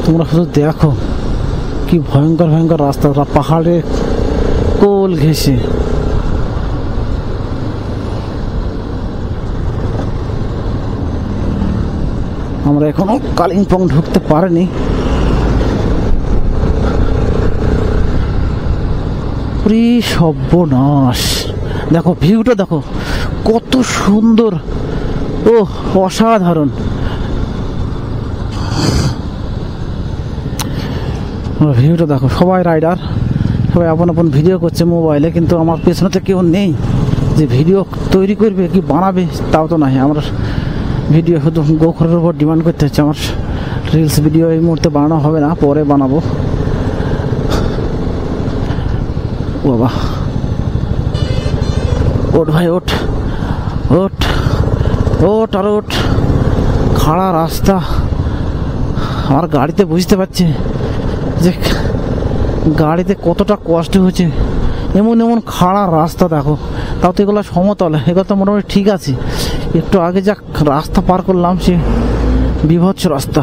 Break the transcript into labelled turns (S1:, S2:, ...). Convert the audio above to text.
S1: তোমরা শুধু দেখো কি ভয়ঙ্কর ভয়ঙ্কর রাস্তা, পাহাড়ে কোল ঘেঁষে। আমরা এখনো কালিম্পং ঢুকতে পারিনি। সর্বনাশ, দেখো ভিউটা দেখো কত সুন্দর, ও অসাধারণ। ভিউটা দেখো, সবাই রাইডার, সবাই আপন আপন ভিডিও করছে মোবাইলে, কিন্তু আমার পেছনেতে কেউ নেই যে ভিডিও তৈরি করবে কি বানাবে, তাও তো নাই। আমার ভিডিও শুধু গোখরের উপর ডিমান্ড করতে হচ্ছে। আমার রিলস ভিডিও এই মুহূর্তে বানানো হবে না, পরে বানাবো। বাবা, ওঠ ভাই ওঠ ওঠ ওঠ আর ওঠ। খাড়া রাস্তা, আমার গাড়িতে বুঝতে পারছে যে গাড়িতে কতটা কষ্ট হচ্ছে। এমন এমন খাড়া রাস্তা দেখো, তাও তো এগুলো সমতল, এগুলো তো মোটামুটি ঠিক আছে। একটু আগে যা রাস্তা পার করলাম সে বিভৎস রাস্তা।